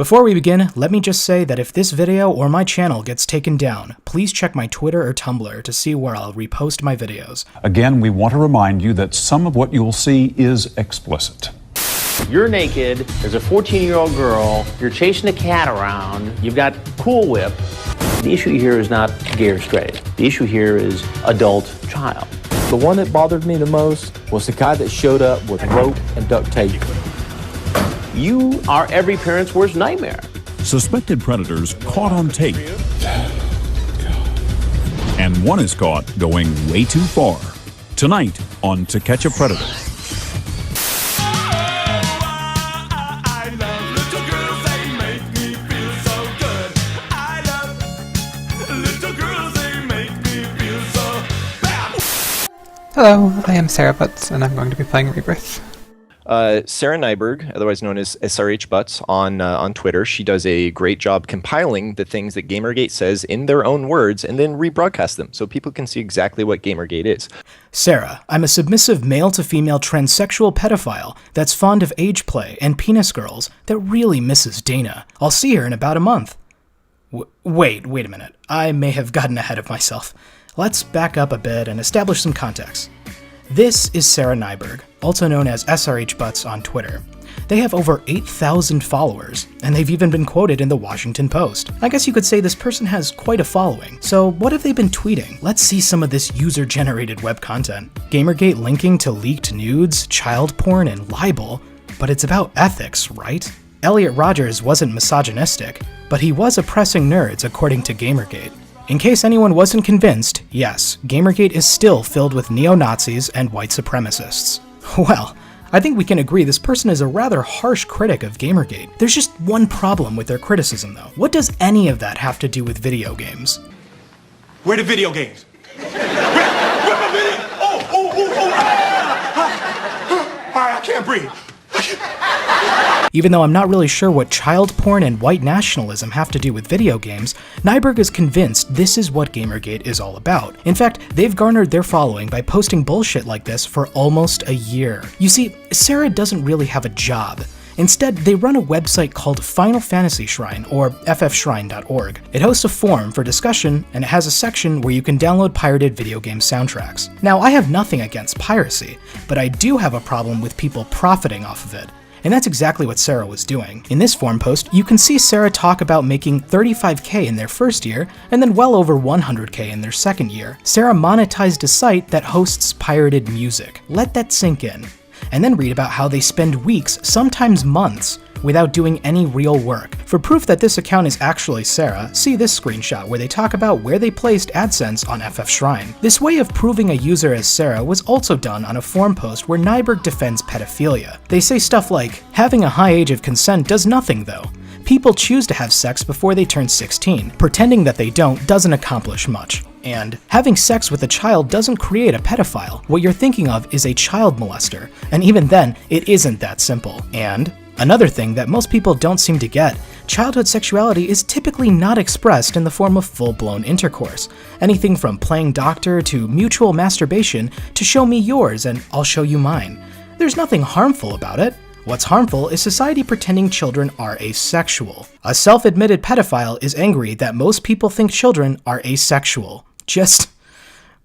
Before we begin, let me just say that if this video or my channel gets taken down, please check my Twitter or Tumblr to see where I'll repost my videos. Again, we want to remind you that some of what you'll see is explicit. You're naked, there's a 14-year-old girl, you're chasing a cat around, you've got Cool Whip. The issue here is not gay or straight. The issue here is adult child. The one that bothered me the most was the guy that showed up with rope and duct tape. You are every parent's worst nightmare. Suspected predators caught on tape. And one is caught going way too far. Tonight on To Catch a Predator. Hello, I am srhbutts, and I'm going to be playing Rebirth. Sarah Nyberg, otherwise known as srhbutts on Twitter, she does a great job compiling the things that Gamergate says in their own words and then rebroadcast them so people can see exactly what Gamergate is. Sarah, I'm a submissive male-to-female transsexual pedophile that's fond of age play and penis girls that really misses Dana. I'll see her in about a month. Wait a minute. I may have gotten ahead of myself. Let's back up a bit and establish some context. This is Sarah Nyberg, also known as srhbutts on Twitter. They have over 8,000 followers, and they've even been quoted in the Washington Post. I guess you could say this person has quite a following. So what have they been tweeting? Let's see some of this user-generated web content. Gamergate linking to leaked nudes, child porn, and libel, but it's about ethics, right? Elliot Rodgers wasn't misogynistic, but he was oppressing nerds according to Gamergate. In case anyone wasn't convinced, yes, Gamergate is still filled with neo-Nazis and white supremacists. Well, I think we can agree this person is a rather harsh critic of Gamergate. There's just one problem with their criticism though. What does any of that have to do with video games? Where the video games? Where my video? I can't breathe. Even though I'm not really sure what child porn and white nationalism have to do with video games, Nyberg is convinced this is what Gamergate is all about. In fact, they've garnered their following by posting bullshit like this for almost a year. You see, Sarah doesn't really have a job. Instead, they run a website called Final Fantasy Shrine, or FFshrine.org. It hosts a forum for discussion, and it has a section where you can download pirated video game soundtracks. Now, I have nothing against piracy, but I do have a problem with people profiting off of it. And that's exactly what Sarah was doing. In this forum post, you can see Sarah talk about making $35K in their first year, and then well over $100K in their second year. Sarah monetized a site that hosts pirated music. Let that sink in. And then read about how they spend weeks, sometimes months, without doing any real work. For proof that this account is actually Sarah, see this screenshot where they talk about where they placed AdSense on FFshrine. This way of proving a user as Sarah was also done on a forum post where Nyberg defends pedophilia. They say stuff like, having a high age of consent does nothing though. People choose to have sex before they turn 16. Pretending that they don't doesn't accomplish much. And having sex with a child doesn't create a pedophile. What you're thinking of is a child molester, and even then, it isn't that simple. And another thing that most people don't seem to get, childhood sexuality is typically not expressed in the form of full-blown intercourse. Anything from playing doctor to mutual masturbation to show me yours and I'll show you mine. There's nothing harmful about it. What's harmful is society pretending children are asexual. A self-admitted pedophile is angry that most people think children are asexual. Just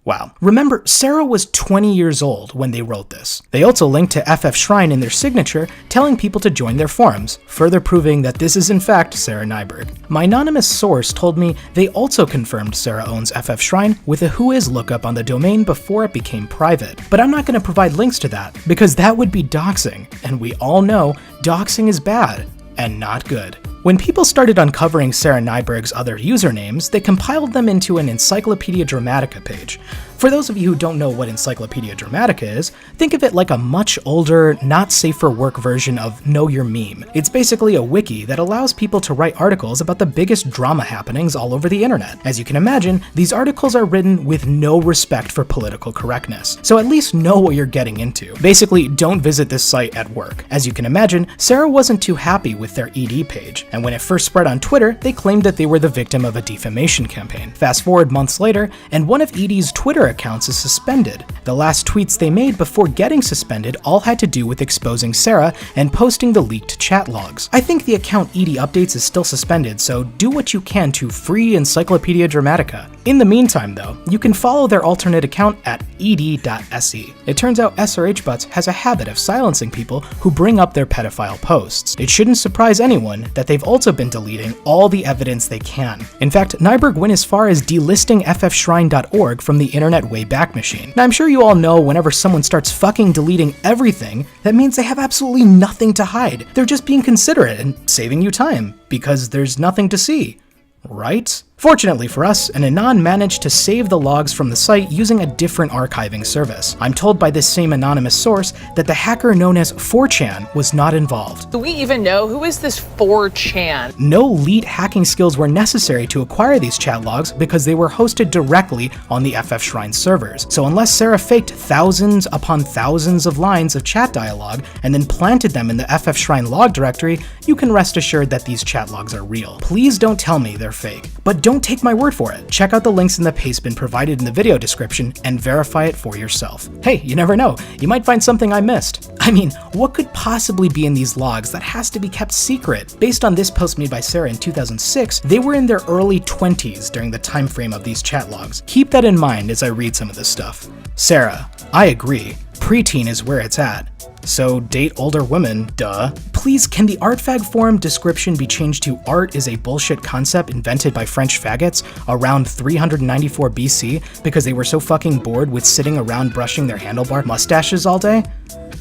wow. Remember, Sarah was 20 years old when they wrote this. They also linked to FFshrine in their signature, telling people to join their forums, further proving that this is in fact Sarah Nyberg. My anonymous source told me they also confirmed Sarah owns FFshrine with a whois lookup on the domain before it became private. But I'm not going to provide links to that, because that would be doxing, and we all know doxing is bad and not good. When people started uncovering Sarah Nyberg's other usernames, they compiled them into an Encyclopedia Dramatica page. For those of you who don't know what Encyclopedia Dramatica is, think of it like a much older, not safe for work version of Know Your Meme. It's basically a wiki that allows people to write articles about the biggest drama happenings all over the internet. As you can imagine, these articles are written with no respect for political correctness, so at least know what you're getting into. Basically, don't visit this site at work. As you can imagine, Sarah wasn't too happy with their ED page, and when it first spread on Twitter, they claimed that they were the victim of a defamation campaign. Fast forward months later, and one of ED's Twitter their accounts is suspended. The last tweets they made before getting suspended all had to do with exposing Sarah and posting the leaked chat logs. I think the account Edie Updates is still suspended, so do what you can to free Encyclopedia Dramatica. In the meantime though, you can follow their alternate account at ed.se. It turns out srhbutts has a habit of silencing people who bring up their pedophile posts. It shouldn't surprise anyone that they've also been deleting all the evidence they can. In fact, Nyberg went as far as delisting FFshrine.org from the Internet Wayback Machine. Now I'm sure you all know whenever someone starts fucking deleting everything, that means they have absolutely nothing to hide. They're just being considerate and saving you time, because there's nothing to see. Right? Fortunately for us, an Anon managed to save the logs from the site using a different archiving service. I'm told by this same anonymous source that the hacker known as 4chan was not involved. Do we even know who is this 4chan? No elite hacking skills were necessary to acquire these chat logs because they were hosted directly on the FFshrine servers. So unless Sarah faked thousands upon thousands of lines of chat dialogue and then planted them in the FFshrine log directory, you can rest assured that these chat logs are real. Please don't tell me they're fake, but don't take my word for it. Check out the links in the Pastebin provided in the video description and verify it for yourself. Hey, you never know, you might find something I missed. I mean, what could possibly be in these logs that has to be kept secret? Based on this post made by Sarah in 2006, they were in their early 20s during the time frame of these chat logs. Keep that in mind as I read some of this stuff. Sarah, I agree. Preteen is where it's at. So date older women, duh. Please, can the artfag forum description be changed to art is a bullshit concept invented by French faggots around 394 BC because they were so fucking bored with sitting around brushing their handlebar mustaches all day?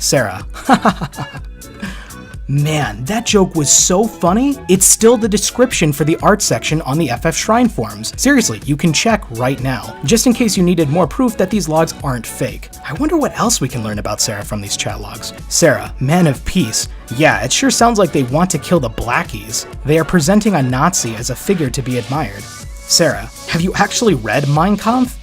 Sarah. Man, that joke was so funny, it's still the description for the art section on the FFshrine forums. Seriously, you can check right now, just in case you needed more proof that these logs aren't fake. I wonder what else we can learn about Sarah from these chat logs. Sarah, man of peace. Yeah, it sure sounds like they want to kill the blackies. They are presenting a Nazi as a figure to be admired. Sarah, have you actually read Mein Kampf?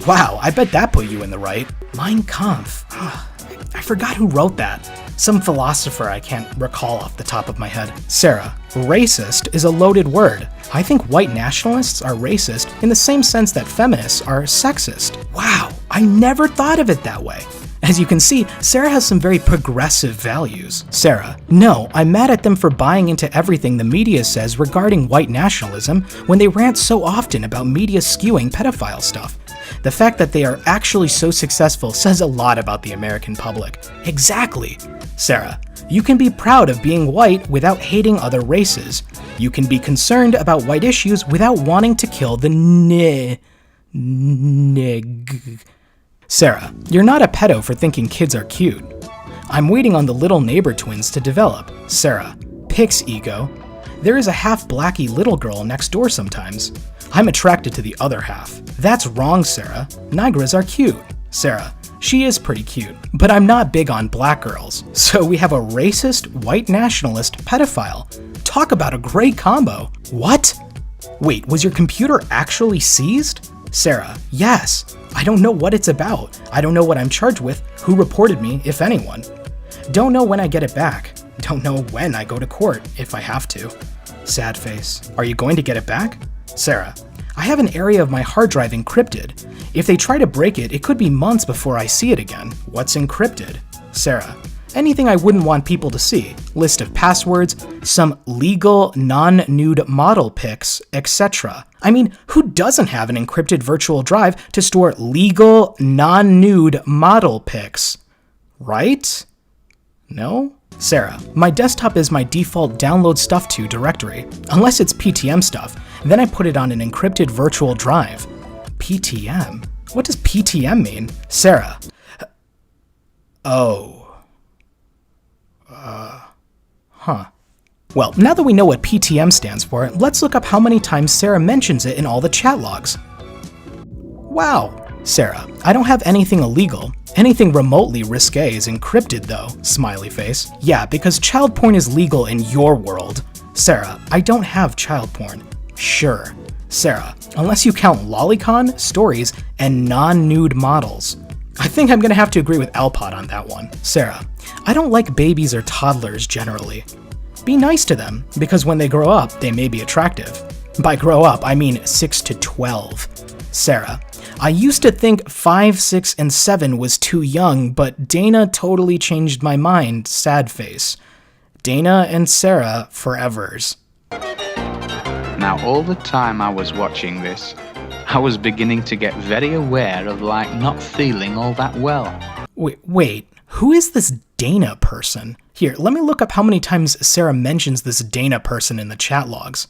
Wow, I bet that put you in the right. Mein Kampf. I forgot who wrote that. Some philosopher I can't recall off the top of my head. Sarah, racist is a loaded word. I think white nationalists are racist in the same sense that feminists are sexist. Wow, I never thought of it that way. As you can see, Sarah has some very progressive values. Sarah, no, I'm mad at them for buying into everything the media says regarding white nationalism when they rant so often about media skewing pedophile stuff. The fact that they are actually so successful says a lot about the American public. Exactly. Sarah, you can be proud of being white without hating other races. You can be concerned about white issues without wanting to kill the nig. Sarah, you're not a pedo for thinking kids are cute. I'm waiting on the little neighbor twins to develop. Sarah, Pix ego. There is a half-blacky little girl next door sometimes. I'm attracted to the other half. That's wrong, Sarah. Nigras are cute. Sarah, she is pretty cute, but I'm not big on black girls. So we have a racist, white nationalist pedophile. Talk about a great combo. What? Wait, was your computer actually seized? Sarah, yes. I don't know what it's about. I don't know what I'm charged with, who reported me, if anyone. Don't know when I get it back. Don't know when I go to court, if I have to. Sad face. Are you going to get it back? Sarah, I have an area of my hard drive encrypted. If they try to break it, it could be months before I see it again. What's encrypted? Sarah, anything I wouldn't want people to see. List of passwords, some legal non-nude model pics, etc. I mean, who doesn't have an encrypted virtual drive to store legal non-nude model pics? Right? No? Sarah, my desktop is my default download stuff to directory. Unless it's PTM stuff, then I put it on an encrypted virtual drive. PTM? What does PTM mean? Sarah. Oh. Huh. Well, now that we know what PTM stands for, let's look up how many times Sarah mentions it in all the chat logs. Wow. Sarah, I don't have anything illegal. Anything remotely risque is encrypted though, smiley face. Yeah, because child porn is legal in your world. Sarah, I don't have child porn. Sure. Sarah, unless you count lolicon, stories, and non-nude models. I think I'm gonna have to agree with Alpod on that one. Sarah, I don't like babies or toddlers generally. Be nice to them, because when they grow up, they may be attractive. By grow up, I mean 6 to 12. Sarah, I used to think 5, 6, and 7 was too young, but Dana totally changed my mind, sad face. Dana and Sarah forevers. Now, all the time I was watching this, I was beginning to get very aware of, not feeling all that well. Wait, who is this Dana person? Here, let me look up how many times Sarah mentions this Dana person in the chat logs.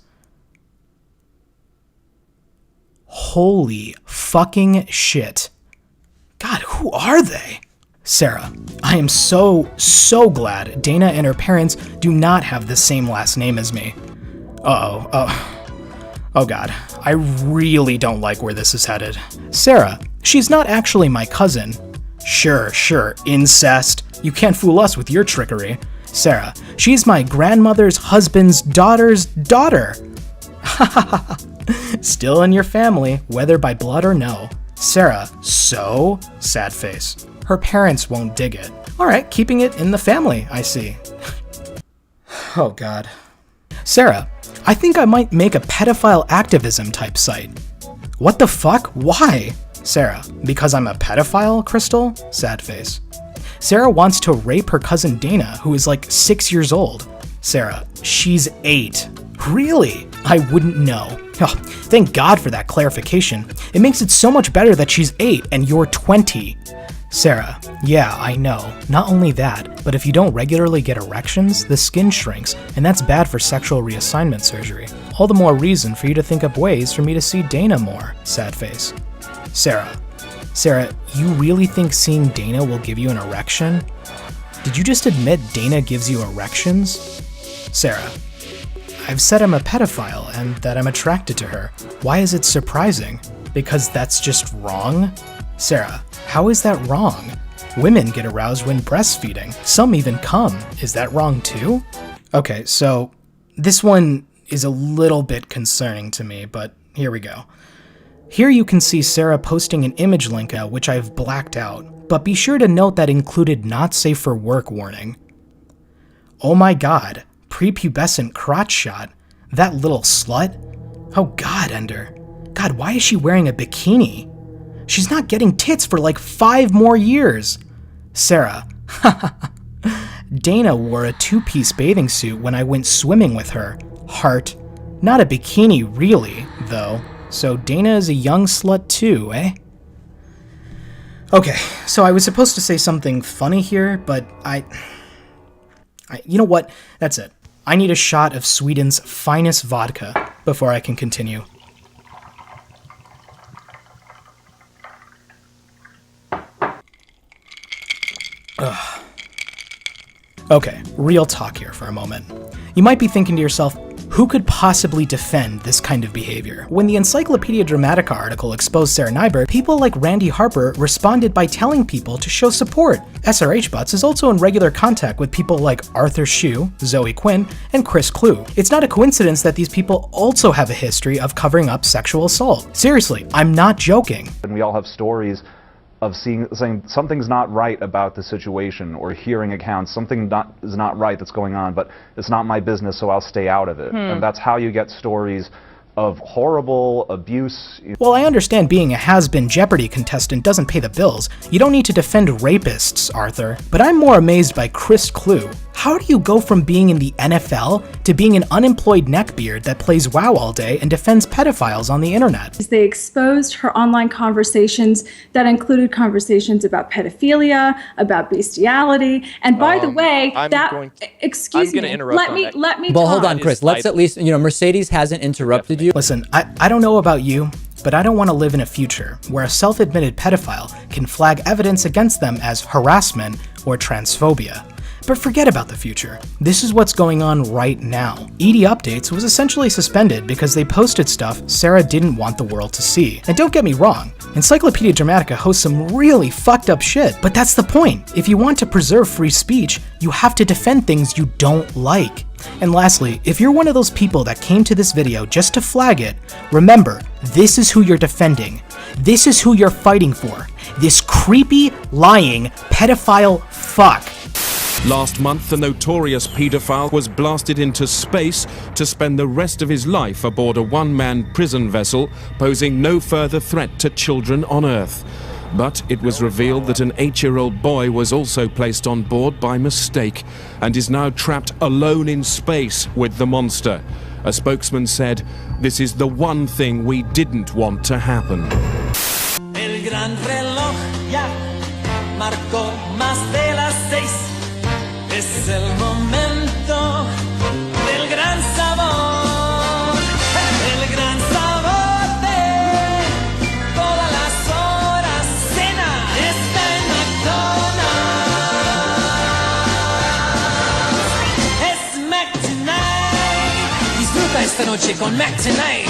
Holy fucking shit. God, who are they? Sarah, I am so glad Dana and her parents do not have the same last name as me. Oh god, I really don't like where this is headed. Sarah, she's not actually my cousin. Sure, incest. You can't fool us with your trickery. Sarah, she's my grandmother's husband's daughter's daughter. Still in your family, whether by blood or no. Sarah, so? Sad face. Her parents won't dig it. Alright, keeping it in the family, I see. Oh god. Sarah, I think I might make a pedophile activism type site. What the fuck? Why? Sarah, because I'm a pedophile, Crystal? Sad face. Sarah wants to rape her cousin Dana, who is like 6 years old. Sarah, she's 8. Really? I wouldn't know. Oh, thank God for that clarification. It makes it so much better that she's 8 and you're 20. Sarah, yeah, I know. Not only that, but if you don't regularly get erections, the skin shrinks, and that's bad for sexual reassignment surgery. All the more reason for you to think up ways for me to see Dana more. Sad face. Sarah, you really think seeing Dana will give you an erection? Did you just admit Dana gives you erections? Sarah, I've said I'm a pedophile and that I'm attracted to her. Why is it surprising? Because that's just wrong? Sarah, how is that wrong? Women get aroused when breastfeeding. Some even come. Is that wrong too? Okay, so this one is a little bit concerning to me, but here we go. Here you can see Sarah posting an image link out, which I've blacked out, but be sure to note that included not safe for work warning. Oh my god, prepubescent crotch shot. That little slut? Oh god, Ender. God, why is she wearing a bikini? She's not getting tits for like 5 more years. Sarah, Dana wore a 2-piece bathing suit when I went swimming with her. Heart. Not a bikini really, though. So Dana is a young slut too, eh? Okay, so I was supposed to say something funny here, but you know what? That's it. I need a shot of Sweden's finest vodka before I can continue. Ugh. Okay, real talk here for a moment. You might be thinking to yourself, who could possibly defend this kind of behavior? When the Encyclopedia Dramatica article exposed Sarah Nyberg, people like Randy Harper responded by telling people to show support. srhbutts is also in regular contact with people like Arthur Shue, Zoe Quinn, and Chris Clue. It's not a coincidence that these people also have a history of covering up sexual assault. Seriously, I'm not joking. And we all have stories of saying something's not right about the situation, or hearing accounts, something is not right that's going on, but it's not my business, so I'll stay out of it. And that's how you get stories of horrible abuse. Well, I understand being a has-been Jeopardy contestant doesn't pay the bills. You don't need to defend rapists, Arthur. But I'm more amazed by Chris Clue. How do you go from being in the NFL to being an unemployed neckbeard that plays WoW all day and defends pedophiles on the internet? They exposed her online conversations that included conversations about pedophilia, about bestiality, and by the way, excuse me, let me Well, hold on, Chris. Let's at least, Mercedes hasn't interrupted you. Listen, I don't know about you, but I don't want to live in a future where a self-admitted pedophile can flag evidence against them as harassment or transphobia. But forget about the future. This is what's going on right now. ED Updates was essentially suspended because they posted stuff Sarah didn't want the world to see. And don't get me wrong, Encyclopedia Dramatica hosts some really fucked up shit, but that's the point. If you want to preserve free speech, you have to defend things you don't like. And lastly, if you're one of those people that came to this video just to flag it, remember, this is who you're defending. This is who you're fighting for. This creepy, lying, pedophile fuck. Last month, the notorious pedophile was blasted into space to spend the rest of his life aboard a one-man prison vessel, posing no further threat to children on Earth. But it was revealed that an 8-year-old boy was also placed on board by mistake and is now trapped alone in space with the monster. A spokesman said, "This is the one thing we didn't want to happen." El gran reloj ya marcó más de las 6. Es el momento del gran sabor. El gran sabor de todas las horas. Cena está en McDonald's. Es Mac Tonight. Disfruta esta noche con Mac Tonight.